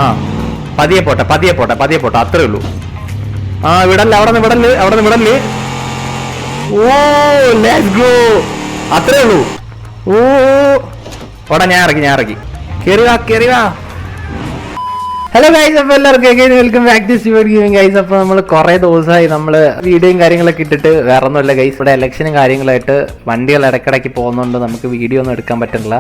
ആ പതിയെ പോട്ടെ പതിയെ പോട്ടെ പതിയെ പോട്ടെ, അത്രേ ഉള്ളൂ. ആ വിടല്ലേ, അവിടെ നിന്ന് വിടല്ലേ, അവിടെ നിന്ന് വിടല്ലേ. ഓ ലെറ്റ്സ് ഗോ, അത്രേ ഉള്ളൂ. ഓ ഓടാ, ഞാൻ ഇറക്കി കേറി വാ. ഹലോ ഗൈസ്, അപ്പോൾ എല്ലാവർക്കും welcome back to studio gaming guys. അപ്പോൾ നമ്മൾ കുറേ ദിവസമായി നമ്മൾ വീഡിയോയും കാര്യങ്ങളൊക്കെ ഇട്ടിട്ട് വേറെ ഒന്നുമില്ല ഗൈസ്. ഇവിടെ ഇലക്ഷനും കാര്യങ്ങളായിട്ട് വണ്ടികൾ ഇടയ്ക്കിടയ്ക്ക് പോകുന്നതുകൊണ്ട് നമുക്ക് വീഡിയോ ഒന്നും എടുക്കാൻ പറ്റുന്നില്ല.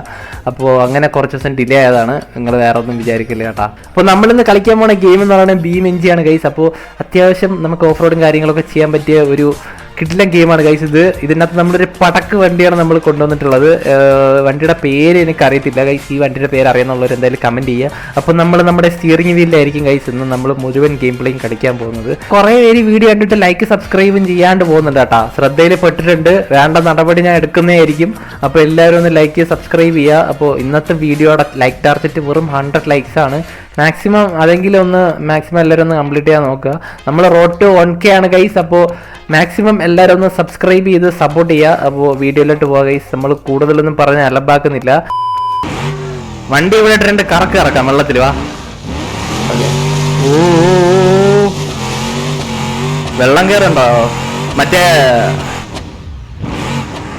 അപ്പോൾ അങ്ങനെ കുറച്ച് ദിവസം ഡിലേ ആയതാണ്, നിങ്ങൾ വേറെ ഒന്നും വിചാരിക്കില്ല കേട്ടോ. അപ്പോൾ നമ്മളിന്ന് കളിക്കാൻ പോണ ഗെയിം എന്ന് പറയുന്നത് BeamNG ആണ് ഗൈസ്. അപ്പോൾ അത്യാവശ്യം നമുക്ക് ഓഫ് റോഡും കാര്യങ്ങളൊക്കെ ചെയ്യാൻ പറ്റിയ ഒരു കിടിലൻ ഗെയിമാണ് ഗൈസ് ഇത്. ഇതിനകത്ത് നമ്മളൊരു പടക്ക് വണ്ടിയാണ് നമ്മൾ കൊണ്ടുവന്നിട്ടുള്ളത്. വണ്ടിയുടെ പേര് എനിക്കറിയത്തില്ല ഗൈസ്. ഈ വണ്ടിയുടെ പേര് അറിയാന്നുള്ളവർ എന്തായാലും കമൻറ്റ് ചെയ്യുക. അപ്പോൾ നമ്മൾ നമ്മുടെ സ്റ്റിയറിംഗ് വീലിലായിരിക്കും ഗൈസ് ഇന്ന് നമ്മൾ മുഴുവൻ ഗെയിം പ്ലേയും കളിക്കാൻ പോകുന്നത്. കുറേ പേര് വീഡിയോ കണ്ടിട്ട് ലൈക്ക് സബ്സ്ക്രൈബും ചെയ്യാണ്ട് പോകുന്നുണ്ട് കേട്ടോ. ശ്രദ്ധയിൽ പെട്ടിട്ടുണ്ട്, വേണ്ട നടപടി ഞാൻ എടുക്കുന്നതായിരിക്കും. അപ്പോൾ എല്ലാവരും ഒന്ന് ലൈക്ക് സബ്സ്ക്രൈബ് ചെയ്യുക. അപ്പോൾ ഇന്നത്തെ വീഡിയോയുടെ ലൈക്ക് ടാർഗറ്റ് വെറും 100 ലൈക്സ് ആണ്. മാക്സിമം എല്ലാവരും ഒന്ന് കംപ്ലീറ്റ് ചെയ്യാൻ നോക്കുക. നമ്മൾ റോഡ് ടു 1K ആണ് ഗൈസ്. അപ്പോൾ മാക്സിമം എല്ലാവരും ഒന്ന് സബ്സ്ക്രൈബ് ചെയ്ത് സപ്പോർട്ട് ചെയ്യുക. അപ്പോൾ വീഡിയോയിലോട്ട് പോകാം ഗൈസ്. നമ്മൾ കൂടുതലൊന്നും പറഞ്ഞ് അലമ്പാക്കുന്നില്ല. വണ്ടി ഇവിടെ ഇട്ടിട്ട് കറക്കാം വെള്ളത്തിൽ. വാ, ഓ വെള്ളം കയറുണ്ടോ?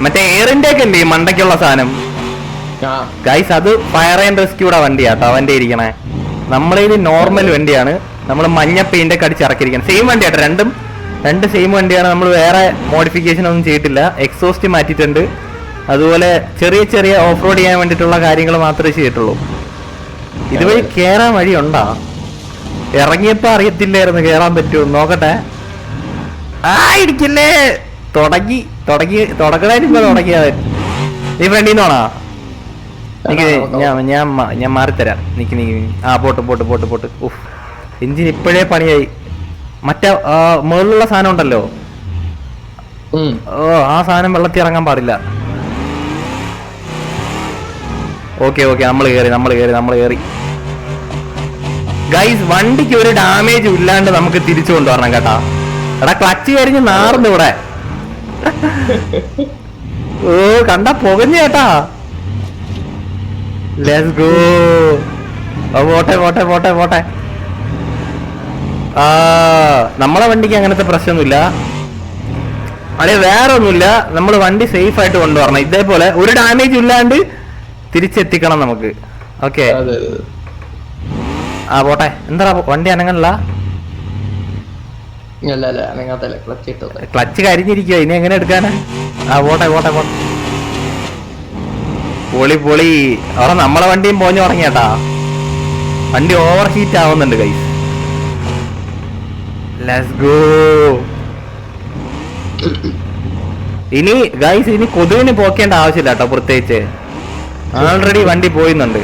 മറ്റേ എയറിന്റെ ഒക്കെ അല്ലേ മണ്ടയ്ക്കുള്ള സാധനം ഗൈസ്. അത് ഫയർ ആൻഡ് റെസ്ക്യൂടെ വണ്ടിയാട്ടോ വണ്ടി ഇരിക്കണേ. നമ്മളിത് നോർമൽ വണ്ടിയാണ്, നമ്മൾ മഞ്ഞ പെയിന്റ് ഒക്കെ അടിച്ചിറക്കിയിരിക്കണം. സെയിം വണ്ടിയാട്ടോ, രണ്ട് സെയിം വണ്ടിയാണ്. നമ്മൾ വേറെ മോഡിഫിക്കേഷൻ ഒന്നും ചെയ്തിട്ടില്ല. എക്സോസ്റ്റ് മാറ്റിയിട്ടുണ്ട്. അതുപോലെ ചെറിയ ഓഫ് റോഡ് ചെയ്യാൻ വേണ്ടിയിട്ടുള്ള കാര്യങ്ങൾ മാത്രമേ ചെയ്തിട്ടുള്ളൂ. ഇതുവഴി കയറാൻ വഴിയുണ്ടോ? ഇറങ്ങിയപ്പോ അറിയത്തില്ലായിരുന്നു കയറാൻ പറ്റുമോ, നോക്കട്ടെ. ഇടിക്കില്ലേ, തുടങ്ങിയത് നീ ഫ്രണ്ടിന്നോണാ. ഞാൻ മാറിത്തരാം. നിക്ക് പോട്ട്. ഉഫ്, എഞ്ചിൻ ഇപ്പോഴേ പണിയായി. മറ്റേ മുകളിലുള്ള സാധനം ഉണ്ടല്ലോ, ആ സാധനം വെള്ളത്തിൽ ഇറങ്ങാൻ പാടില്ല. ഓക്കെ നമ്മൾ കേറി ഗൈസ്. വണ്ടിക്ക് ഒരു ഡാമേജ് ഇല്ലാണ്ട് നമുക്ക് തിരിച്ചു കൊണ്ടുവരണം കേട്ടാ. എടാ ക്ലച്ച് കരിഞ്ഞ് നാർന്ന് ഇവിടെ. ഓ കണ്ടാ പുകഞ്ഞ കേട്ടാ. Let's go. പോട്ടെ. നമ്മളെ വണ്ടിക്ക് അങ്ങനത്തെ പ്രശ്നമൊന്നുമില്ല. അതെ, വേറെ ഒന്നുമില്ല. നമ്മൾ വണ്ടി സേഫ് ആയിട്ട് കൊണ്ടുവരണം. ഇതേപോലെ ഒരു ഡാമേജ് ഇല്ലാണ്ട് തിരിച്ചെത്തിക്കണം നമുക്ക്. ഓക്കെ, പോട്ടെ. എന്താ വണ്ടി അനങ്ങല്ല? ക്ലച്ച് കരിഞ്ഞിരിക്കുക, ഇനി എങ്ങനെ എടുക്കാനാ? പോട്ടെ. പൊളി. അവിടെ നമ്മളെ വണ്ടിയും പോഞ്ഞു തുടങ്ങിയാട്ടാ. വണ്ടി ഓവർ ഹീറ്റ് ആവുന്നുണ്ട് ഗൈസ്. Let's go. ഇനി കൊതുകിന് പോക്കേണ്ട ആവശ്യമില്ല കേട്ടോ. പ്രത്യേകിച്ച് ആൾറെഡി വണ്ടി പോയിന്നുണ്ട്.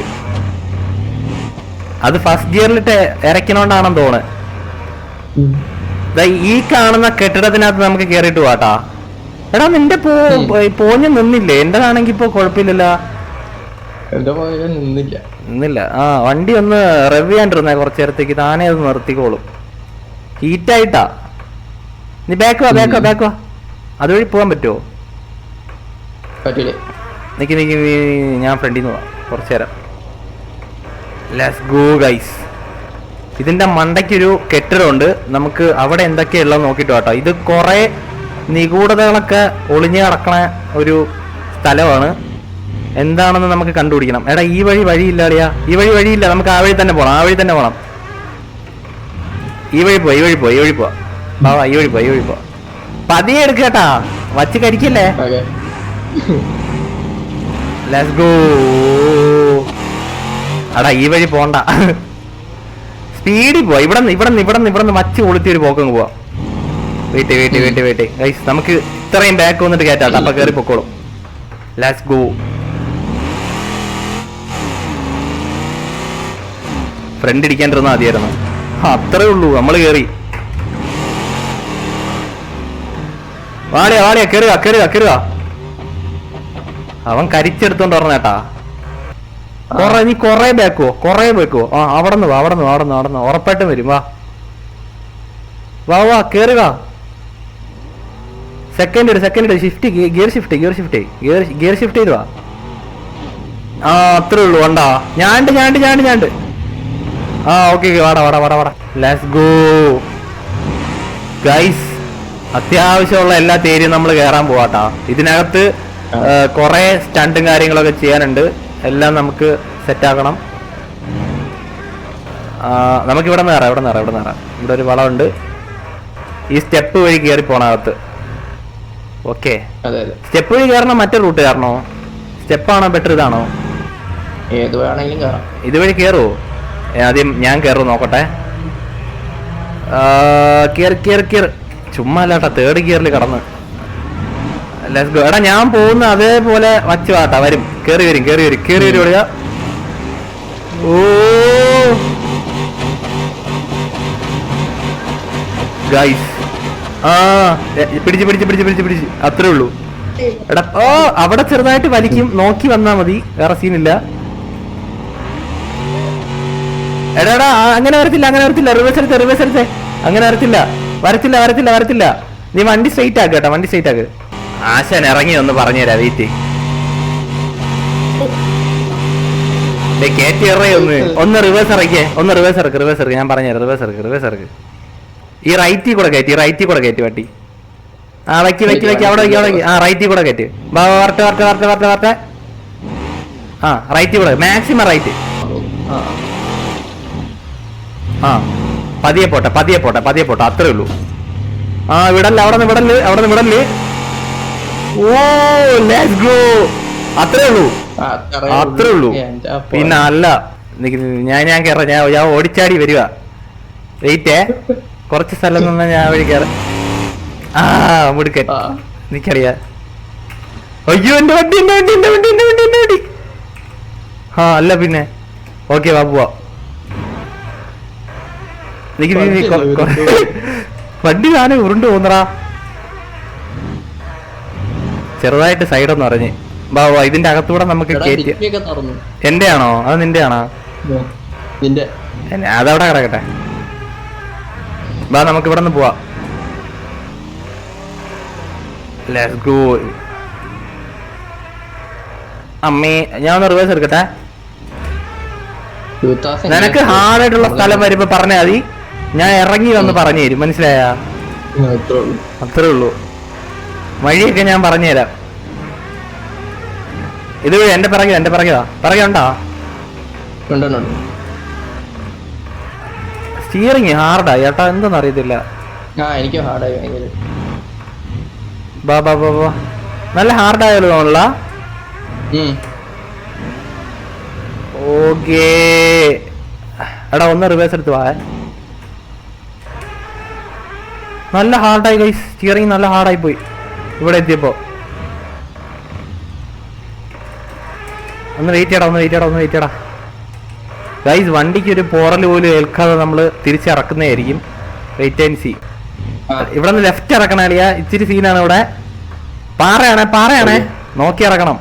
അത് ഫസ്റ്റ് ഗിയറിലിട്ട് ഇറക്കണോണ്ടാണെന്ന് തോന്നുന്നു. ഈ കാണുന്ന കെട്ടിടത്തിനകത്ത് നമുക്ക് കേറിയിട്ട് പോവാട്ടാ. എടാ നിന്റെ പോഞ്ഞ് നിന്നില്ലേ? എന്റേതാണെങ്കി ഇപ്പൊ കുഴപ്പമില്ലല്ലോ. നിന്നില്ല. വണ്ടി ഒന്ന് റെവ് ചെയ്യാണ്ടിരുന്നേ കുറച്ചു നേരത്തേക്ക്. താനേ അത് നിർത്തിക്കോളും. ഹീറ്റായിട്ടാ. നീ ബാക്ക് വാ. അതുവഴി പോകാൻ പറ്റുമോ? നിക്ക് ഞാൻ ഫ്രണ്ടിൽ നിന്ന് പോവാം കുറച്ചു നേരം. Let's go guys. ഇതിന്റെ മണ്ടയ്ക്കൊരു കെട്ടിടമുണ്ട്. നമുക്ക് അവിടെ എന്തൊക്കെയുള്ളത് നോക്കിയിട്ട് കേട്ടോ. ഇത് കുറെ നിഗൂഢതകളൊക്കെ ഒളിഞ്ഞു കിടക്കണ ഒരു സ്ഥലമാണ്. എന്താണെന്ന് നമുക്ക് കണ്ടുപിടിക്കണം. എടാ ഈ വഴിയില്ല അളിയാ. ഈ വഴിയില്ല. നമുക്ക് ആ വഴി തന്നെ പോണം. ഈ വഴി പോവാ. ഈ വഴി പോവാ. പതിയെ എടുക്കട്ടാ, വച്ച് കരിക്കല്ലേ. Let's go. എടാ ഈ വഴി പോണ്ട, സ്പീഡിൽ പോവാ. ഇവിടെ വച്ച് കൊളുത്തി ഒരു പോക്കങ്ങ് പോവാ. Wait guys. നമുക്ക് ഇത്രയും ബാക്ക് വന്നിട്ട് കയറ്റാട്ടോ. അപ്പൊ കയറി പൊക്കോളും. Let's go. ഫ്രണ്ട് ഇടിക്കാണ്ടിരുന്നാ മതിയായിരുന്നു. അത്രേ ഉള്ളൂ. നമ്മള് കേറി. വാടിയാ കേറുക. അവൻ കരിച്ചെടുത്തോണ്ട് പറഞ്ഞേട്ടാ. നീ കൊറേ ബാക്കോ. അവിടെ നിന്ന് ഉറപ്പായിട്ടും വരും. വാ കേറുക. സെക്കൻഡ് ഗിയർ ഷിഫ്റ്റ് ചെയ്തു വാ. അത്രേ ഉള്ളൂ. കണ്ടാ ഞാണ്ട്. ആ ഓക്കെ വാടാ വാടാ വാടാ വാടാ. Let's go guys. അത്യാവശ്യമുള്ള എല്ലാ തേരിയും നമ്മൾ കയറാൻ പോവാട്ടാ. ഇതിനകത്ത് കുറെ സ്റ്റണ്ടും കാര്യങ്ങളൊക്കെ ചെയ്യാനുണ്ട്. എല്ലാം നമുക്ക് സെറ്റാക്കണം. നമുക്ക് ഇവിടെ നിന്ന് കയറാം. ഇവിടെ ഒരു വളമുണ്ട്. ഈ സ്റ്റെപ്പ് വഴി കയറി പോണകത്ത്. ഓക്കെ, സ്റ്റെപ്പ് വഴി കയറണോ മറ്റേ റൂട്ട് കയറണോ? സ്റ്റെപ്പാണോ ബെറ്റർ ഇതാണോ? ഏത് വേണമെങ്കിലും കയറാം. ഇതുവഴി കയറുമോ? ആദ്യം ഞാൻ കയറും നോക്കട്ടെ. കേറി ചുമ്മാ അല്ലാട്ടാ, തേർഡ് ഗിയറിൽ കടന്ന്. Let's go. എടാ ഞാൻ പോകുന്ന അതേപോലെ വച്ചു വാട്ടാ. വരും, കേറി വരും ഓടിയാ. ഓ ഗൈസ്, പിടിച്ച് അത്രേ ഉള്ളൂ. എടാ ഓ അവിടെ ചെറുതായിട്ട് വലിക്കും, നോക്കി വന്നാ മതി, വേറെ സീനില്ല. എടാ അങ്ങനെ വരത്തില്ല. റിവേഴ്സ് എടുത്തേ. അങ്ങനെ വരത്തില്ല. നീ വണ്ടി സ്ട്രൈറ്റ് ആക്ക് കേട്ടോ, വണ്ടി സ്ട്രൈറ്റ് ആക്ക്. ആശാൻ ഇറങ്ങി ഒന്ന് പറഞ്ഞുതരാ, വെയിറ്റ്. കേറ്റി ഒന്ന് റിവേഴ്സ് ഇറക്കി. ഞാൻ പറഞ്ഞുതരാം, റിവേഴ്സ് ഇറക്ക്. ഈ റൈറ്റിൽ കൂടെ കയറ്റി വണ്ടി. ആ വയ്ക്ക് അവിടെ വയ്ക്ക്. ആ റൈറ്റിൽ കൂടെ കയറ്റി. വരട്ടെ. ആ റൈറ്റിൽ കൂടെ, മാക്സിമം റൈറ്റ്. ആ പതിയെ പോട്ടെ, അത്രേ ഉള്ളൂ. ആ വിടല്ലേ, അവിടെ നിന്ന് വിടല്ലേ. ഓ ലെറ്റ്സ് ഗോ. അത്രേ ഉള്ളൂ. പിന്നെ അല്ല, ഞാൻ കയറാം. ഞാൻ ഓടിച്ചാടി വരുക. വെയിറ്റേ, കുറച്ച് സ്ഥലം നിന്ന് ഞാൻ വഴി കയറാം. ആ മുടുക്കൻ, എനിക്കറിയാ. അയ്യോ എന്റെ വണ്ടി. ആ അല്ല പിന്നെ ഓക്കെ വാ പോവാ. വണ്ടി ഞാന് ഉരുണ്ട് പോന്നറാ. ചെറുതായിട്ട് സൈഡൊന്ന് പറഞ്ഞ് ബാ. ഇതിന്റെ അകത്തൂടെ നമുക്ക് കേറ്റി. എന്റെ ആണോ അത് നിന്റെ ആണോ? അതവിടെ കിടക്കട്ടെ. ബാ നമുക്ക് ഇവിടെ നിന്ന് പോവാ. Let's go. അമ്മേ ഞാൻ ഒന്ന് റിവേഴ്സ് എടുക്കട്ടെ. നിനക്ക് ഹാർഡായിട്ടുള്ള സ്ഥലം വരുമ്പോ പറഞ്ഞാ മതി, ഞാൻ ഇറങ്ങി വന്ന് പറഞ്ഞു തരും. മനസ്സിലായ? അത്രേ ഉള്ളൂ. വഴിയൊക്കെ ഞാൻ പറഞ്ഞുതരാം. ഇത് എന്റെ പിറകെ ഉണ്ടോ? സ്റ്റിയറിങ് ഹാർഡായി ഏട്ടാ, എന്തെന്ന് അറിയത്തില്ല. ബാ നല്ല ഹാർഡായാലും തോന്നല. ഓക്കേ എടാ ഒന്ന് റിവേഴ്സ് എടുത്ത് വാ. നല്ല ഹാർഡായി ഗൈസ്, സ്റ്റിയറിങ് നല്ല ഹാർഡായി പോയി ഇവിടെ എത്തിയപ്പോ. ഒന്ന് വെയിറ്റ് ചെയ്യടാ ഗൈസ്. വണ്ടിക്ക് ഒരു പോറൽ പോലും ഏൽക്കാതെ നമ്മള് തിരിച്ചിറക്കുന്നതായിരിക്കും. Wait and see. ഇവിടെ നിന്ന് ലെഫ്റ്റ് ഇറക്കണം അളിയാ, ഇച്ചിരി സീനാണ് ഇവിടെ. പാറയാണേ നോക്കി ഇറക്കണം.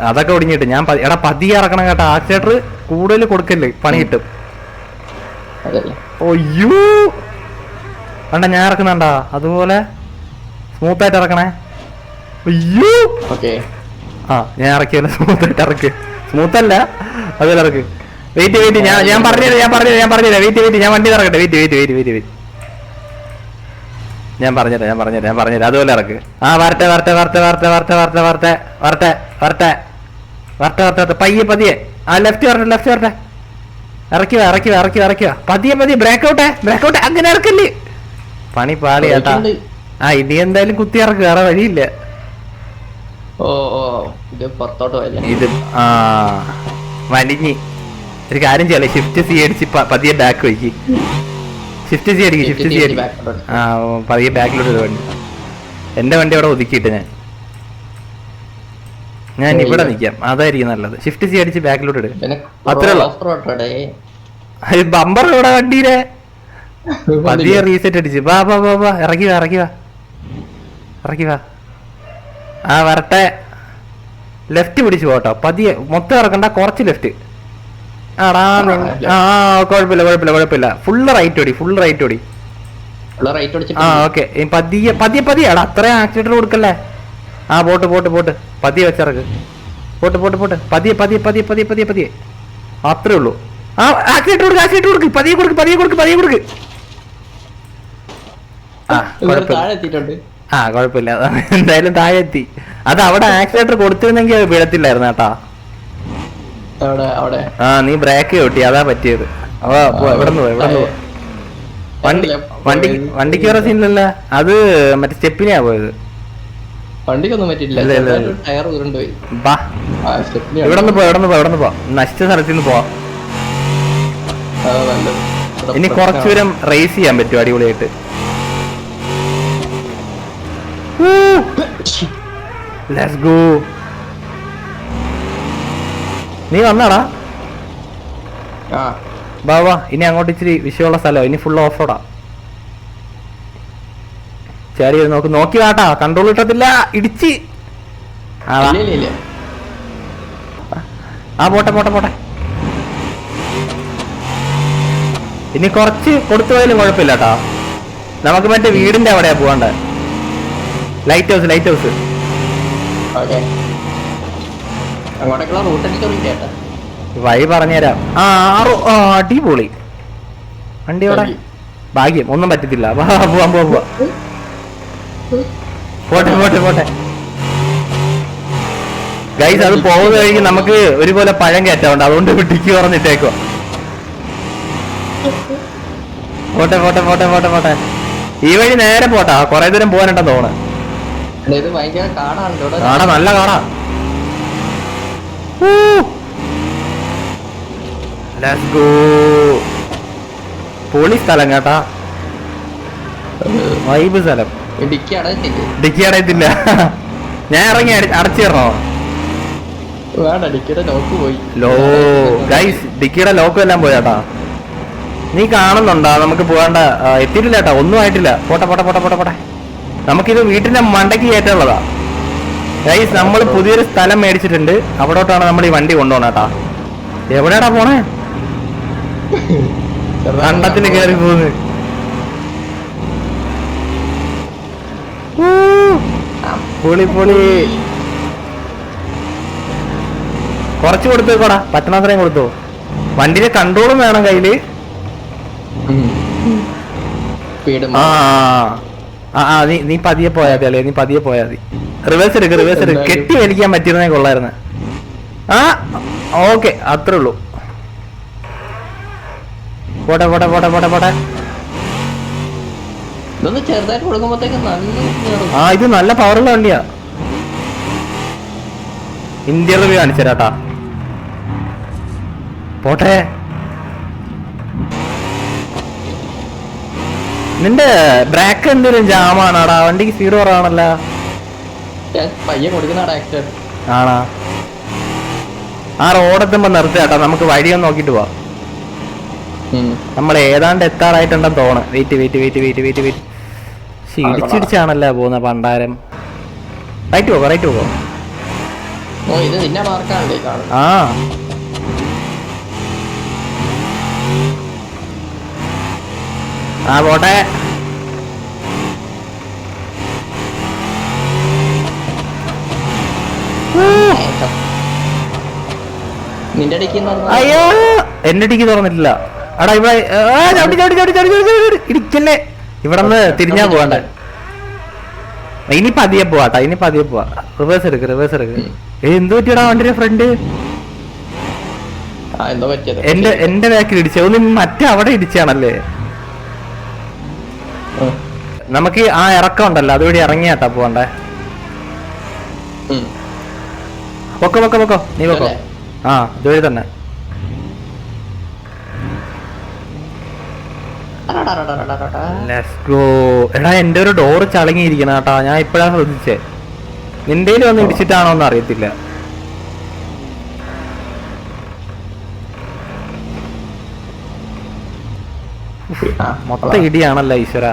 അതൊക്കെ ഒടിഞ്ഞിട്ട് ഞാൻ എടാ പതിയെ ഇറക്കണം കേട്ടോ. ആക്സിലേറ്റർ കൂടുതൽ കൊടുക്കല്ലേ, പണി കിട്ടും. അയ്യോ വേണ്ട, ഞാൻ ഇറക്കുന്നുണ്ടാ അതുപോലെ സ്മൂത്തായിട്ട് ഇറക്കണേ. അയ്യോ ആ ഞാൻ ഇറക്കിയല്ലോ, സ്മൂത്തായിട്ട് ഇറക്ക്. സ്മൂത്തല്ല അതുപോലെ ഇറക്ക്. വെയിറ്റ് ഞാൻ പറഞ്ഞുതരാം. വെയിറ്റ് ഞാൻ വണ്ടി ഇറക്കട്ടെ. വെയിറ്റ് ഞാൻ പറഞ്ഞുതരാം അതുപോലെ ഇറക്ക്. ആ വരട്ടെ. പതിയെ. ആ ലെഫ്റ്റ് വരട്ടെ. ഇറക്കുക. പതിയെ. Brake out. അങ്ങനെ ഇറക്കല്ലേ, പണി പാളി ചേട്ടാ. ആ ഇനി എന്തായാലും കുത്തി ഇറക്കുക, വേറെ വഴിയില്ല. ഇത് ആ വലിഞ്ഞ് ഒരു കാര്യം ചെയ്യല്ലേ, ഷിഫ്റ്റ് സി അടിച്ച് പതിയെ ബാക്ക് വയ്ക്ക്. ഷിഫ്റ്റ് സി അടിക്ക്. ആ പതിയെ ബാക്കിലോട്ട് വണ്ടി. എന്റെ വണ്ടി അവിടെ ഒതുക്കിയിട്ട് ഞാൻ ഇവിടെ നിൽക്കാം, അതായിരിക്കും നല്ലത്. ഷിഫ്റ്റ് സി അടിച്ച് ബാക്കിലോട്ട് ഇടുക. അത്രേ ഉള്ളൂ. ബമ്പർ ഇവിടെ വണ്ടിയിലെ പതിയെ റീസെറ്റ് അടിച്ച് വാ. ഇറക്കി വാ. ആ വരട്ടെ. ലെഫ്റ്റ് പിടിച്ചു പോട്ടോ, പതിയെ. മൊത്തം ഇറക്കണ്ട, കുറച്ച് ലെഫ്റ്റ്. ആടാ ആ കുഴപ്പമില്ല. ഫുള്ള് റൈറ്റ് ഓടി. ആ ഓക്കെ. പതിയെ ആടാ, അത്രയും ആക്സിലേറ്റർ കൊടുക്കല്ലേ. ആ പോട്ട് പതിയെ വെച്ചിറക്ക്. പോട്ട് പതിയെ. അത്രേ ഉള്ളൂ. ആ ആക്കിയിട്ട് കൊടുക്ക് പതിയെ കൊടുക്ക്. ആ കുഴപ്പമില്ല. എന്തായാലും താഴെ എത്തി. അത് അവിടെ ആക്സിലേറ്റർ കൊടുത്തിരുന്നെങ്കിൽ വീഴത്തില്ലായിരുന്നു കേട്ടാ. ആ നീ ബ്രേക്ക് ചവിട്ടി, അതാ പറ്റിയത്. ഇവിടെ നിന്ന് വണ്ടിക്ക് വേറെ സീനിലല്ല, അത് മറ്റേ സ്റ്റെപ്പിനെയാ പോയത്. വണ്ടിക്കൊന്നും പറ്റില്ല. ഇവിടെ നിന്ന് പോ നശിച്ച സ്ഥലത്തിൽ നിന്ന് പോവാ. ഇനി കുറച്ചു ദൂരം റേസ് ചെയ്യാൻ പറ്റും അടിപൊളിയായിട്ട്. Let's go. നീ വന്നാടാ? ബാവാ, ഇനി അങ്ങോട്ട് ഇച്ചിരി വിഷയമുള്ള സ്ഥലം. ഇനി ഫുൾ ഓഫ് റോഡാ. ശരി നോക്കി വാട്ടാ, കൺട്രോൾ കിട്ടത്തില്ല, ഇടിച്ച്. ആ പോട്ടെ. ഇനി കുറച്ച് കൊടുത്തു പോയാലും കുഴപ്പമില്ല കേട്ടാ. നമുക്ക് മറ്റേ വീടിന്റെ അവിടെയാ പോവാണ്ട. Light house. വഴി പറഞ്ഞുതരാം. അടിപൊളി വണ്ടി അവിടെ. ഭാഗ്യം, ഒന്നും പറ്റത്തില്ല. പോവാ. പോട്ടെ ഗൈസ്. അത് പോകുന്ന കഴിഞ്ഞ് നമുക്ക് ഒരുപോലെ പഴം കയറ്റാറുണ്ട്, അതുകൊണ്ട് ടിക്ക് പറഞ്ഞിട്ടേക്കോ. പോട്ടെ. ഈ വഴി നേരെ പോട്ടാ, കൊറേ ദൂരം പോകാനുണ്ടെന്ന് തോന്നുന്നു. കാടാ, നല്ല കാടാ. Let's go. പൊളി സ്ഥലം കേട്ടാ, വൈബ് സ്ഥലം. ഡിക്കി അടയത്തില്ല. ഞാൻ ഇറങ്ങി അടച്ചിടണോ? ഗൈസ്, ഡിക്കിയുടെ ലോക്കും എല്ലാം പോയാട്ടാ. നീ കാണുന്നുണ്ടാ? നമുക്ക് പോകാണ്ട എത്തിയിട്ടില്ല കേട്ടാ, ഒന്നും ആയിട്ടില്ല. പോട്ടെ. നമുക്കിത് വീട്ടിന്റെ മണ്ടയ്ക്ക് കയറ്റുള്ളതാ ഗൈസ്. നമ്മൾ പുതിയൊരു സ്ഥലം മേടിച്ചിട്ടുണ്ട്, അവിടോട്ടാണ് നമ്മൾ ഈ വണ്ടി കൊണ്ടുപോകണേട്ടാ. എവിടെയാടാ പോണേ? കണ്ടത്തിന് കയറി പോന്ന്. പൊളി. കുറച്ച് കൊടുത്തോടാ, പറ്റണത്രയും കൊടുത്തോ. വണ്ടിയുടെ കൺട്രോളും വേണം കയ്യില്. നീ പതിയെ പോയാ മതി. റിവേഴ്സ് എടുക്ക്. കെട്ടി വലിക്കാൻ പറ്റിയിരുന്നേ കൊള്ളായിരുന്നു. ഓക്കെ, അത്രേ ഉള്ളൂ. പോട്ടെ. ഇത് നല്ല പവറുള്ള വണ്ടിയാ. ഇന്ത്യയിൽ റിവ്യൂ കാണിച്ചേരാട്ടാ. പോട്ടെ. നിന്റെ ബ്രേക്ക് എന്തെങ്കിലും ജാമാണാടാ? വണ്ടിക്ക് സ്പീഡ് കുറവാണല്ലോ. ആണാ? ആ റോഡെത്തുമ്പോ നിർത്തിയാട്ടാ, നമുക്ക് വഴിയൊന്നും നോക്കിട്ട് പോവാം. നമ്മൾ ഏതാണ്ട് എത്താറായിട്ടുണ്ടെന്ന് തോന്നുന്നു. വെയിറ്റ്. ഇടിച്ചിടിച്ചാണല്ലോ പോകുന്ന പണ്ടാരം. റൈറ്റ് പോകോ. പോട്ടെ. അയ്യോ, എന്റെ ടിക്ക് തുറന്നിട്ടില്ല. എടാ ഇവിടെ ഇടിക്കല്ലേ. ഇവിടെ നിന്ന് തിരിഞ്ഞാ പോകണ്ട. ഇനി പതിയെ പോവാട്ടാ. റിവേഴ്സ് എടുക്ക്. എന്ത് പറ്റിയടാ വണ്ടിയുടെ ഫ്രണ്ട്? എന്റെ ബാക്കിൽ ഇടിച്ചോ? മറ്റേ അവിടെ ഇടിച്ചാണല്ലേ. നമുക്ക് ആ ഇറക്കം ഉണ്ടല്ലോ, അതുവഴി ഇറങ്ങിയാട്ടാ പോവണ്ടേ. പൊക്കോ. നീ പൊക്കോ. ഇതുവഴി തന്നെ. എടാ, എന്റെ ഒരു ഡോറ് ചളങ്ങിയിരിക്കണം കേട്ടാ. ഞാൻ ഇപ്പഴാ ശ്രദ്ധിച്ചേ. നിന്റെയിലും ഒന്ന് ഇടിച്ചിട്ടാണോന്ന് അറിയത്തില്ല. മൊത്തം ഇടിയാണല്ലോ ഈശ്വര.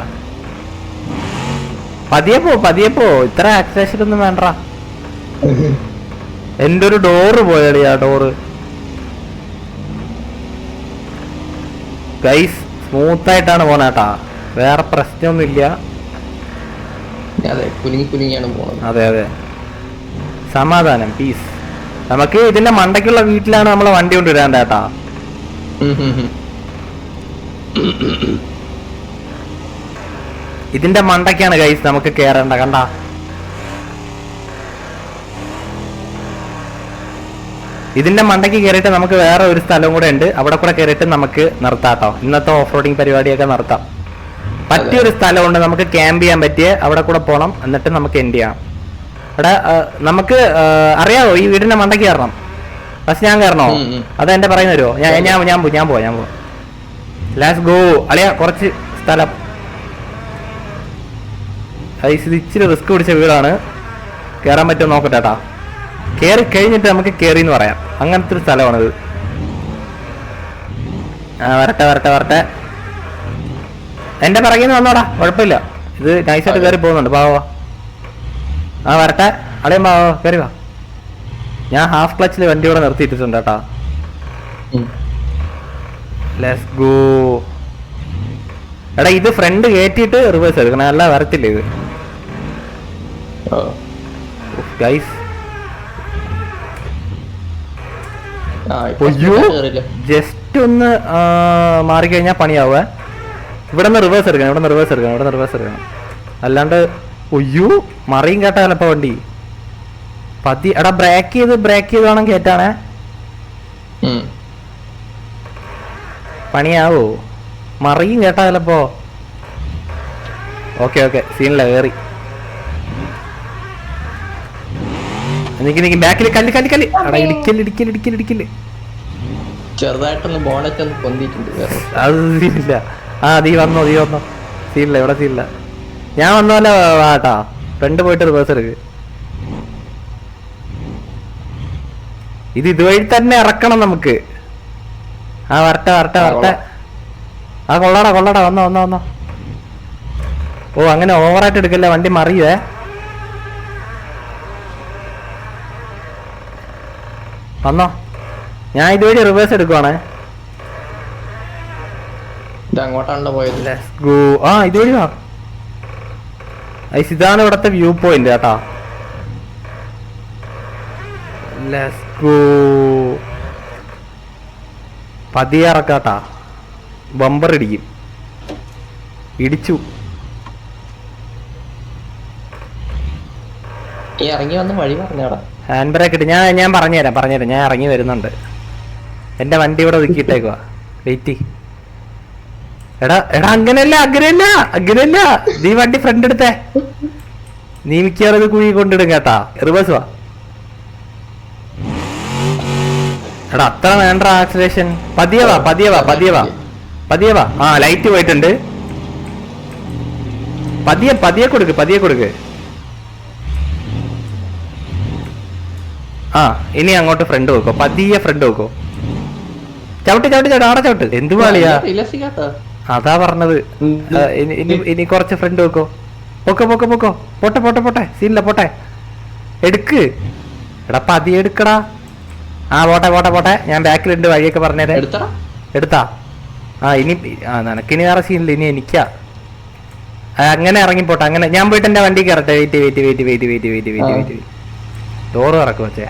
പതിയെ പോ. ഇത്ര ആക്സിലേഷൻ ഒന്നും വേണ്ട. എന്റെ ഒരു ഡോറ് പോയടി, ആ ഡോറ്. ഗൈസ്, സ്മൂത്ത് ആയിട്ടാണ് പോണേട്ടാ, വേറെ പ്രശ്നമൊന്നുമില്ല. കുലുങ്ങിയാണ് പോണത്. അതെ, സമാധാനം, പീസ്. നമുക്ക് ഇതിന്റെ മണ്ടയ്ക്കുള്ള വീട്ടിലാണ് നമ്മളെ വണ്ടി കൊണ്ടുവരാൻ കേട്ടാ. ഇതിന്റെ മണ്ടയ്ക്കാണ് ഗൈസ് നമുക്ക് കേറേണ്ട. കണ്ട ഇതിന്റെ മണ്ടയ്ക്ക് കയറിയിട്ട് നമുക്ക് വേറെ ഒരു സ്ഥലവും കൂടെ ഉണ്ട്. അവിടെ കൂടെ കയറിയിട്ട് നമുക്ക് നിർത്താട്ടോ. ഇന്നത്തെ ഓഫ് റോഡിങ് പരിപാടിയൊക്കെ നിർത്താം. പറ്റിയൊരു സ്ഥലമുണ്ട് നമുക്ക് ക്യാമ്പ് ചെയ്യാൻ പറ്റിയ. അവിടെ കൂടെ പോകണം. എന്നിട്ട് നമുക്ക് എൻഡ് ചെയ്യാം. ഇവിടെ നമുക്ക് അറിയാവോ ഈ വീടിന്റെ മണ്ടയ്ക്ക് കയറണം. പക്ഷെ ഞാൻ കയറണോ? അതാ എന്റെ പറയുന്ന വരുമോ? ഞാൻ പോവാം. Let's go. അളിയാ കുറച്ച് സ്ഥലം. ഇത് ഇച്ചിരി റിസ്ക് പിടിച്ച വീടാണ്. കയറാൻ പറ്റുമോ നോക്കട്ടെ കേട്ടാ. കയറി കഴിഞ്ഞിട്ട് നമുക്ക് കയറി എന്ന് പറയാം. അങ്ങനത്തെ ഒരു സ്ഥലമാണിത്. വരട്ടെ. എന്റെ പിറകിന്ന് വന്നോടാ, കുഴപ്പമില്ല. ഇത് നൈസായിട്ട് കയറി പോകുന്നുണ്ട്. പാവാ. വരട്ടെ. അളിയും പാവോ, കയറി വാ. ഞാൻ ഹാഫ് ക്ലച്ചിൽ വണ്ടി ഇവിടെ നിർത്തിയിട്ടുണ്ട് കേട്ടാ. Let's go. എടാ ഇത് ഫ്രണ്ട് കയറ്റിയിട്ട് റിവേഴ്സ് എടുക്കണം, അല്ല വരത്തില്ല ഇത് ഗൈസ്. ജസ്റ്റ് ഒന്ന് മാറിക്കഴിഞ്ഞാൽ പണിയാവേ. ഇവിടെ നിന്ന് റിവേഴ്സ് എടുക്കണം. അല്ലാണ്ട് ഒയ്യോ മറിയും കേട്ടാ ചിലപ്പോ വണ്ടി പതി. എടാ ബ്രേക്ക് ചെയ്ത് വേണം കേറ്റാണേ. പണിയാവോ? മറിയും കേട്ടാ ചിലപ്പോ. ഓക്കെ സീനില്ല, കയറി. നിക്ക് ബാക്കിൽ കല്ല്. എടാ ഇടിക്കല്. ചെറുതായിട്ടൊന്ന് ബോണറ്റ് ഒന്ന് പൊന്തിയിട്ടുണ്ട്. അത് സീനില്ല. നീ വന്നോ. സീനില്ല, ഇവിടെ സീനില്ല. ഞാൻ വന്നോലെ വാട്ടാ. ഫ്രണ്ട് പോയിട്ട് റിവേഴ്സ് എടുക്ക്. ഇതുവഴി തന്നെ ഇറക്കണം നമുക്ക്. വരട്ടെ. കൊള്ളാടാ. വന്നോ. ഓ അങ്ങനെ ഓവറായിട്ട് എടുക്കല്ലേ, വണ്ടി മറിയേ. വന്നോ. ഞാൻ ഇതുവഴി റിവേഴ്സ് എടുക്കുവാണേ. അങ്ങോട്ടാണല്ലോ പോയത്. Let's go. ഇതുവഴി വാ. ഇതാണ് ഇവിടത്തെ വ്യൂ പോയിന്റ് കേട്ടാ. Let's go. പതിയെ ഇറക്കാട്ടാ. ബമ്പർ ഇടിച്ചു. ഇറങ്ങി വന്ന് വഴി പറഞ്ഞാടാ. ഹാൻഡ് ബ്രേക്ക് ഇട്ട് ഞാൻ പറഞ്ഞുതരാം. ഞാൻ ഇറങ്ങി വരുന്നുണ്ട്. എന്റെ വണ്ടി ഇവിടെ ഒതുക്കിയിട്ടേക്കുവാ. വെയിറ്റ്. എടാ അങ്ങനെയല്ല. നീ വണ്ടി ഫ്രണ്ട് എടുത്തേ. നീ മിക്കവാറും ഇത് കുഴി കൊണ്ടിടും കേട്ടാ. റിവേഴ്സ് വാ. എടാ അത്ര വേണ്ട ആക്സിലേഷൻ. പതിയെ വാ. ലൈറ്റ് പോയിട്ടുണ്ട്. പതിയെ കൊടുക്ക്. ഇനി അങ്ങോട്ട് ഫ്രണ്ട് വെക്കോ. പതിയെ ഫ്രണ്ട് വെക്കോ. ചവിട്ട് ആടെ ചവിട്ട്. എന്ത് പാളിയാ? അതാ പറഞ്ഞത്. ഇനി കുറച്ച് ഫ്രണ്ട് വെക്കോ. പൊക്കോ. പോട്ടെ. സീനില്ല, പോട്ടെ. എടുക്ക്. എടാ പതിയെ എടുക്കടാ. പോട്ടെ. ഞാൻ ബാക്കിലുണ്ട്, വഴിയൊക്കെ പറഞ്ഞേരെ. എടുത്താ? ഇനി നിനക്കിനി വേറെ സീനില്ല. ഇനി എനിക്കാ. അങ്ങനെ ഇറങ്ങിപ്പോട്ടെ. അങ്ങനെ ഞാൻ പോയിട്ട് എന്റെ വണ്ടി കയറട്ടെ. വെയിറ്റ്. ഡോറ് ഇറക്കും വെച്ചേ.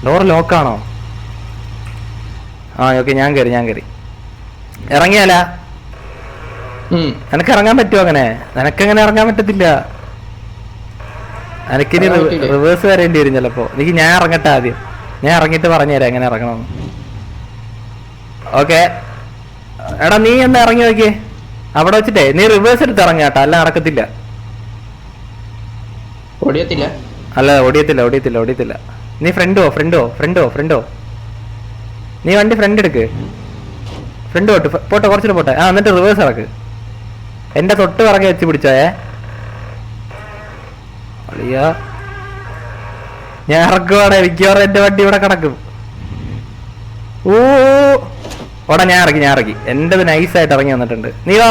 ഡോറ് ലോക്കാണോ? ഓക്കെ. ഞാൻ കയറി. ഇറങ്ങിയാലാ? നിനക്ക് ഇറങ്ങാൻ പറ്റുമോ? അങ്ങനെ നിനക്കങ്ങനെ ഇറങ്ങാൻ പറ്റത്തില്ല. എനിക്കിനി റിവേഴ്സ് വരേണ്ടി വരും ചിലപ്പോ. എനിക്ക് ഞാൻ ഇറങ്ങട്ടെ ആദ്യം. ഞാൻ ഇറങ്ങിയിട്ട് പറഞ്ഞുതരാം എങ്ങനെ ഇറങ്ങണം. ഓക്കെ. എടാ നീ എന്നാ ഇറങ്ങി നോക്കിയേ. അവിടെ വെച്ചിട്ടേ നീ റിവേഴ്സ് എടുത്ത് ഇറങ്ങാട്ടോ. അല്ല നടക്കത്തില്ല. ഓടിയത്തില്ല. നീ ഫ്രണ്ടോ. നീ വണ്ടി ഫ്രണ്ട് എടുക്ക്. ഫ്രണ്ട് പോട്ടെ. കുറച്ചിട്ട് പോട്ടെ. എന്നിട്ട് റിവേഴ്സ് ഇറക്ക്. എന്റെ തൊട്ട് ഇറങ്ങി വെച്ച് പിടിച്ചോയേ. അളിയാ ഞാൻ ഇറക്കുവാടെ. മിക്കവാറും എന്റെ വണ്ടി ഇവിടെ കിടക്കും. ഓടാ. ഞാൻ ഇറക്കി. എന്റേത് നൈസായിട്ട് ഇറങ്ങി വന്നിട്ടുണ്ട്. നീ വാ.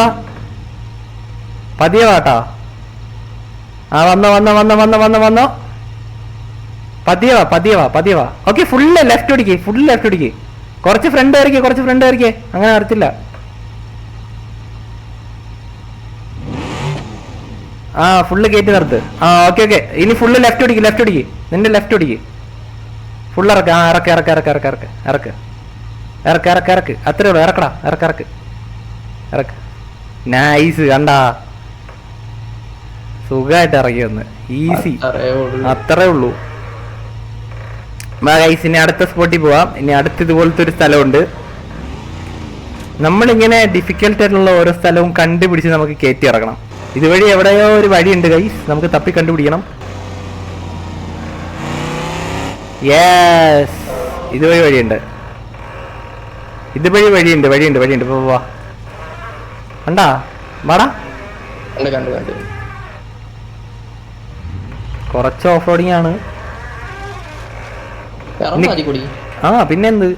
പതിയെ വാട്ടാ. വന്നോ. പതിയെ വാ. ഓക്കെ. ഫുള്ള് ലെഫ്റ്റ് ഓടിക്ക്. കുറച്ച് ഫ്രണ്ട് കയറിക്കേ. അങ്ങനെ വരത്തില്ല. ഫുള്ള് കയറ്റി നിർത്ത്. ഓക്കെ. ഇനി ഫുള്ള് ലെഫ്റ്റ് ഓടിക്ക്. നിന്റെ ലെഫ്റ്റ് ഓടിക്ക്. ഫുൾ ഇറക്ക്. ആ ഇറക്ക് ഇറക്ക് ഇറക്ക് ഇറക്ക് ഇറക്ക് ഇറക്ക് ഇറക്ക് ഇറക്ക് ഇറക്ക് അത്രേ ഉള്ളൂ. ഇറക്കടാ, ഇറക്ക് ഇറക്ക് ഇറക്ക്. നൈസ്, കണ്ടാ സുഖമായിട്ട് ഇറങ്ങി വന്ന്. ഈസി, അത്രേ ഉള്ളൂ. ഗൈസ് ഇനി അടുത്ത സ്പോട്ടിൽ പോവാം. ഇനി അടുത്ത് ഇതുപോലത്തെ ഒരു സ്ഥലമുണ്ട്. നമ്മളിങ്ങനെ ഡിഫിക്കൽട്ട് ആയിട്ടുള്ള ഓരോ സ്ഥലവും കണ്ടുപിടിച്ച് നമുക്ക് കയറ്റി ഇറങ്ങണം. ഇതുവഴി എവിടെയോ ഒരു വഴിയുണ്ട് ഗൈസ്, നമുക്ക് തപ്പി കണ്ടുപിടിക്കണം. യെസ്, ഇതുവഴി വഴിയുണ്ട്. ഇതുവഴി വഴിയുണ്ട് വഴിയുണ്ട് വഴിയുണ്ട്. ഇപ്പൊ പോവാ. കണ്ടാ വാടാ. കുറച്ച് ഓഫ് റോഡിങ് ആണ്. ആ പിന്നെന്ത്,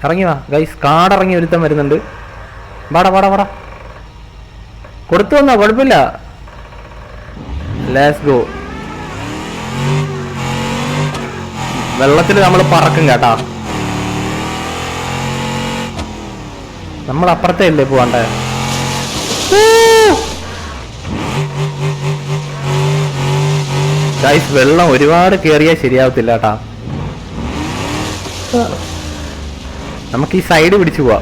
ഇറങ്ങി വാ ഗൈസ്. കാടിറങ്ങി ഒരുത്തം വരുന്നുണ്ട്. വാടാ വാടാ വാടാ. കൊടുത്തു വന്നോ, കുഴപ്പമില്ല. Let's go. വെള്ളത്തിൽ നമ്മൾ പറക്കും കേട്ടാ. നമ്മൾ അപ്പുറത്തെ അല്ലേ പോവാണ്ടേ. ഗൈസ് വെള്ളം ഒരുപാട് കേറിയാൽ ശരിയാവത്തില്ല കേട്ടാ. നമുക്ക് ഈ സൈഡ് പിടിച്ചു പോവാ.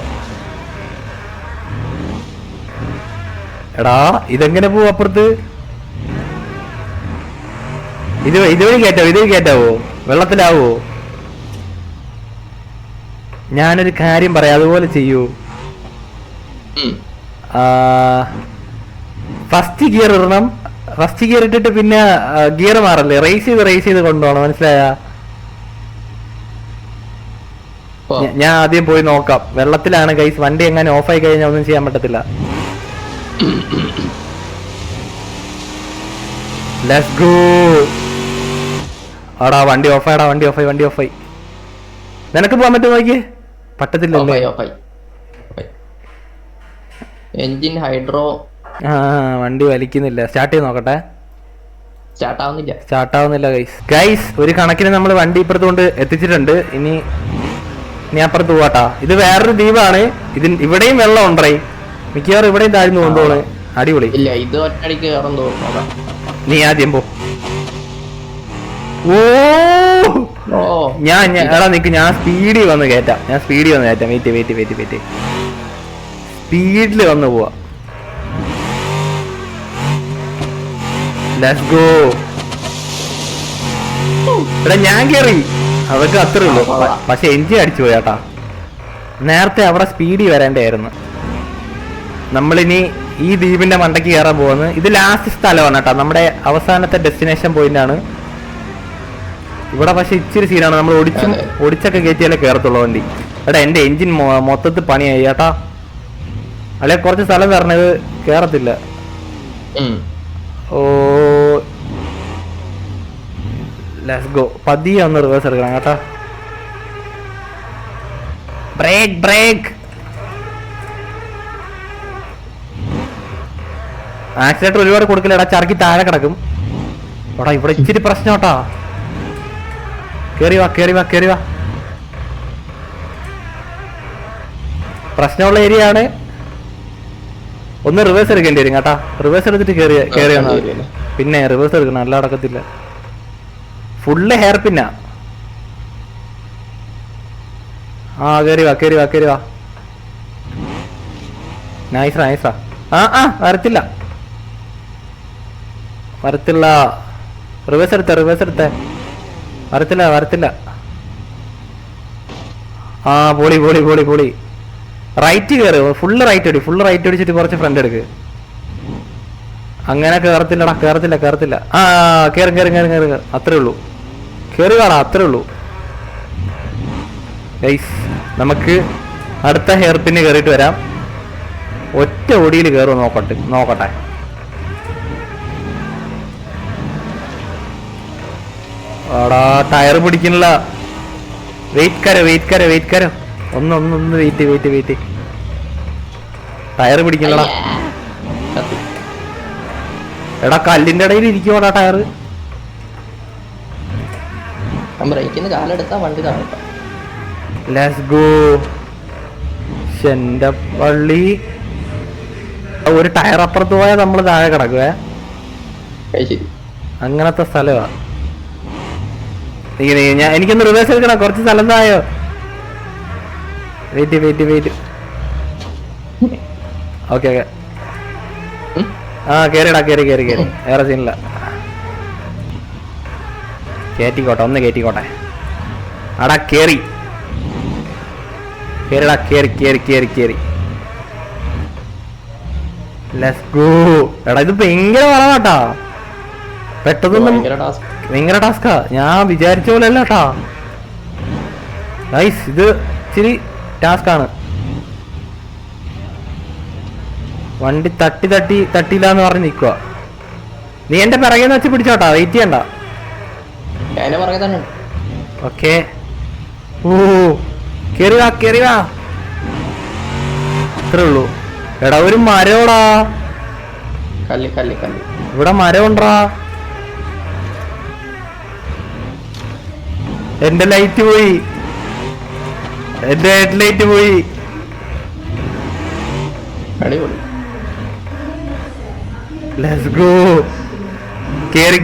എടാ ഇതെങ്ങനെ പോവും അപ്പുറത്ത്? ഇതുവഴി കയറ്റാവോ? ഇതുവഴി കയറ്റാവോ? വെള്ളത്തിലാവോ? ഞാനൊരു കാര്യം പറയാം, അതുപോലെ ചെയ്യൂ. ഫസ്റ്റ് ഗിയർ ഇടണം. ഫസ്റ്റ് ഗിയർ ഇട്ടിട്ട് പിന്നെ ഗിയർ മാറല്ലേ, റേസ് ചെയ്ത് കൊണ്ടുപോകണം. മനസ്സിലായ? ഞാൻ ആദ്യം പോയി നോക്കാം. വെള്ളത്തിലാണ് ഗൈസ്. വണ്ടി എങ്ങനെ ഓഫായി കഴിഞ്ഞാൽ ഒന്നും ചെയ്യാൻ പറ്റത്തില്ല. Let's go. ആടാ വണ്ടി ഓഫായിടാ, വണ്ടി ഓഫായി. നിനക്ക് പോകാൻ പറ്റുമോ നോക്കിയേ? പറ്റത്തില്ലല്ലേ. Engine hydro. ആ വണ്ടി വലിക്കുന്നില്ല. സ്റ്റാർട്ട് ചെയ്ത് നോക്കട്ടെ. സ്റ്റാർട്ട് ആവുന്നില്ല ഗൈസ്. ഒരു കണക്കിന് നമ്മൾ വണ്ടി ഇപ്പുറത്ത് കൊണ്ട് എത്തിച്ചിട്ടുണ്ട്. ഇനി അപ്പുറത്ത് പോവാട്ടാ. ഇത് വേറൊരു ദ്വീപാണ്. ഇവിടെയും വെള്ളം ഉണ്ടേ. മിക്കവാറും ഇവിടെയും താഴ്ന്നു കൊണ്ടുപോണ്. അടിപൊളി. ഇല്ല, ഇത് ഒറ്റയടിക്ക് കയറും തോന്നുന്നു. നീ ആദ്യം പോ. ഞാൻ എടാ നിക്ക്, ഞാൻ സ്പീഡിൽ വന്ന് കയറ്റാം. വെയിറ്റ്. സ്പീഡിൽ വന്ന് പോവാ. Let's go. എടാ ഞാൻ കേറി. അതൊക്കെ അത്രേ ഉള്ളൂ. പക്ഷെ എഞ്ചിൻ അടിച്ചു പോയാട്ടാ. നേരത്തെ അവിടെ സ്പീഡിൽ വരേണ്ടായിരുന്നു. നമ്മളിനി ഈ ദ്വീപിന്റെ മണ്ടയ്ക്ക് കയറാൻ പോകുന്നത്. ഇത് ലാസ്റ്റ് സ്ഥലമാണ് കേട്ടോ, നമ്മുടെ അവസാനത്തെ ഡെസ്റ്റിനേഷൻ പോയിന്റ് ആണ്. ഇവിടെ പക്ഷെ ഇച്ചിരി സീനാണ്. നമ്മൾ ഒടിച്ചൊക്കെ കയറ്റിയാലേ കയറത്തുള്ളൂ വണ്ടി. എടാ എന്റെ എഞ്ചിൻ മൊത്തത്തിൽ പണിയായി ചേട്ടാ. അല്ലെ കുറച്ച് സ്ഥലം തരണത് കേറത്തില്ല. ഓ ലെറ്റ്സ് ഗോ. പതിയെ ഒന്ന് റിവേഴ്സ് എടുക്കണം കേട്ടാ. ബ്രേക്ക്. ആക്സിലേറ്റർ ഒരുപാട് കൊടുക്കില്ലടാ, ചർക്കി താഴെ കിടക്കും. എടാ ഇവിടെ ഇച്ചിരി പ്രശ്നം കേട്ടാ. കേറി വാ. പ്രശ്നമുള്ള ഏരിയ ആണ്. ഒന്ന് റിവേഴ്സ് എടുക്കേണ്ടി വരും കേട്ടാ. റിവേഴ്സ് എടുത്തിട്ട് കേറി വന്നാൽ പിന്നെ റിവേഴ്സ് എടുക്കണം, അല്ല അടക്കത്തില്ല. ഫുള്ള് ഹെയർ പിന്നാ. ആ കേറി വാ. നൈസാ. വരത്തില്ല. റിവേഴ്സ് എടുത്തേ. വരത്തില്ല. ആ പൊളി. റൈറ്റ് കയറി. ഫുള്ള് റൈറ്റ് അടിച്ചിട്ട് കുറച്ച് ഫ്രണ്ട് എടുക്ക്. അങ്ങനെ കേറത്തില്ല. ആ കേറി. അത്രേ ഉള്ളൂ. കേറി കാണാം, അത്രേ ഉള്ളൂ ഗൈസ്. നമുക്ക് അടുത്ത ഹെയർ പിന്ന് കയറിയിട്ട് വരാം. ഒറ്റ ഓടിയിൽ കയറും നോക്കട്ടെ. ആടാ ടയർ പിടിക്കണില്ല. വെയിറ്റ് കരോ. ഒന്ന് വെയിറ്റ്. ടയർ പിടിക്കണടാ. എടാ കല്ലിന്റെ ഇടയിൽ ഇരിക്കുവാടാ ടയർ. Let's go. എന്റെ പള്ളി. ഒരു ടയർ അപ്പുറത്ത് പോയാൽ നമ്മള് താഴെ കിടക്കുവേ. അങ്ങനത്തെ സ്ഥലമാ. ഞാൻ എനിക്കൊന്ന് റിവേഴ്സ് എടുക്കണം, കുറച്ച് സ്ഥലം തായോ. വെയിറ്റ്. ഓക്കെ ആ കേറിടാ, കേറി വേറെ സീനില്ല. കേറ്റിക്കോട്ടെ, ഒന്ന് കേറ്റിക്കോട്ടെ. അടാ കേറിടാ, കേറി. Let's go. എടാ ഇത് ഭയങ്കര വളമാട്ടാ, പെട്ടെന്നൊന്നും ഭയങ്കര ടാസ്കാ. ഞാൻ വിചാരിച്ച പോലെ അല്ല കേട്ടാ ഗൈസ്, ഇത് ഇച്ചിരി ടാസ്കാണ്. വണ്ടി തട്ടിയില്ല എന്ന് പറഞ്ഞ് നിൽക്കുക. നീ എന്റെ പിറകെന്ന് വെച്ച് പിടിച്ചോട്ടാ, വെയിറ്റ് ചെയ്യണ്ട. ഓക്കെ. ഓ കേറി വാ. അത്രേ ഉള്ളൂ. എടാ ഒരു മരോടാ, കല്ല് ഇവിടെ മരം ഉണ്ടോ? എന്റെ ലൈറ്റ് പോയി, എന്റെ ഹെഡ് ലൈറ്റ് പോയി. അടിപൊളി. Let's go. കേറി.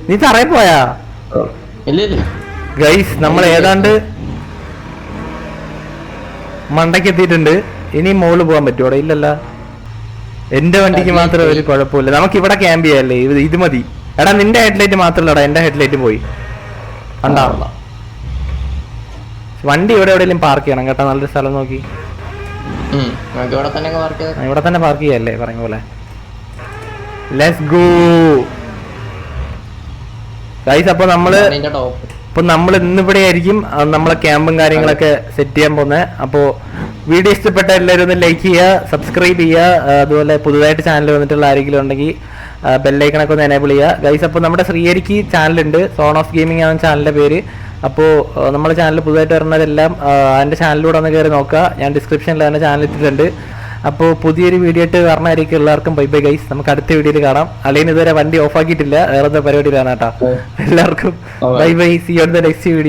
നീ തറയെ പോയാ? ഇല്ല ഗൈസ് നമ്മൾ ഏതാണ്ട് മണ്ടയ്ക്ക് എത്തിയിട്ടുണ്ട്. ഇനി മോള് പോകാൻ പറ്റുമോ? ഇല്ലല്ല, എന്റെ വണ്ടിക്ക് മാത്രം ഒരു കുഴപ്പമില്ല. നമുക്ക് ഇവിടെ ക്യാമ്പ് ചെയ്യാല്ലേ, ഇത് മതി. എടാ നിന്റെ ഹെഡ്ലൈറ്റ് മാത്രമല്ലടാ, എന്റെ ഹെഡ്ലൈറ്റ് പോയി. കണ്ടാ? വണ്ടി എവിടെയെങ്കിലും പാർക്ക് ചെയ്യണം കേട്ടോ, നല്ലൊരു സ്ഥലം നോക്കി. ഇവിടെ തന്നെ പാർക്ക് ചെയ്യല്ലേ പറഞ്ഞ പോലെ. Let's go guys. അപ്പൊ നമ്മൾ ഇന്നിവിടെ ആയിരിക്കും നമ്മളെ ക്യാമ്പും കാര്യങ്ങളൊക്കെ സെറ്റ് ചെയ്യാൻ പോകുന്നത്. അപ്പോൾ വീഡിയോ ഇഷ്ടപ്പെട്ട എല്ലാവരും ഒന്ന് ലൈക്ക് ചെയ്യുക, സബ്സ്ക്രൈബ് ചെയ്യുക. അതുപോലെ പുതുതായിട്ട് ചാനൽ വന്നിട്ടുള്ള ആരെങ്കിലും ഉണ്ടെങ്കിൽ ബെല്ലൈക്കണൊക്കെ ഒന്ന് എനേബിൾ ചെയ്യുക ഗൈസ്. അപ്പോൾ നമ്മുടെ ശ്രീഹരിക്ക് ചാനലുണ്ട്, സോൺ ഓഫ് ഗെയിമിംഗ് ആണ് ചാനലിൻ്റെ പേര്. അപ്പോൾ നമ്മുടെ ചാനൽ പുതുതായിട്ട് വരുന്നതെല്ലാം എൻ്റെ ചാനലിലൂടെ ഒന്ന് കയറി നോക്കുക. ഞാൻ ഡിസ്ക്രിപ്ഷനിൽ തന്നെ ചാനൽ ഇട്ടിട്ടുണ്ട്. അപ്പോൾ പുതിയൊരു വീഡിയോ ആയിട്ട് വരണമായിരിക്കും. എല്ലാവർക്കും ബൈ ഗൈസ്, നമുക്ക് അടുത്ത വീഡിയോയിൽ കാണാം. അല്ലെങ്കിൽ ഇതുവരെ വണ്ടി ഓഫ് ആക്കിയിട്ടില്ല, വേറെ പരിപാടിയിലാണ് കേട്ടോ. എല്ലാവർക്കും bye, see you on the next video.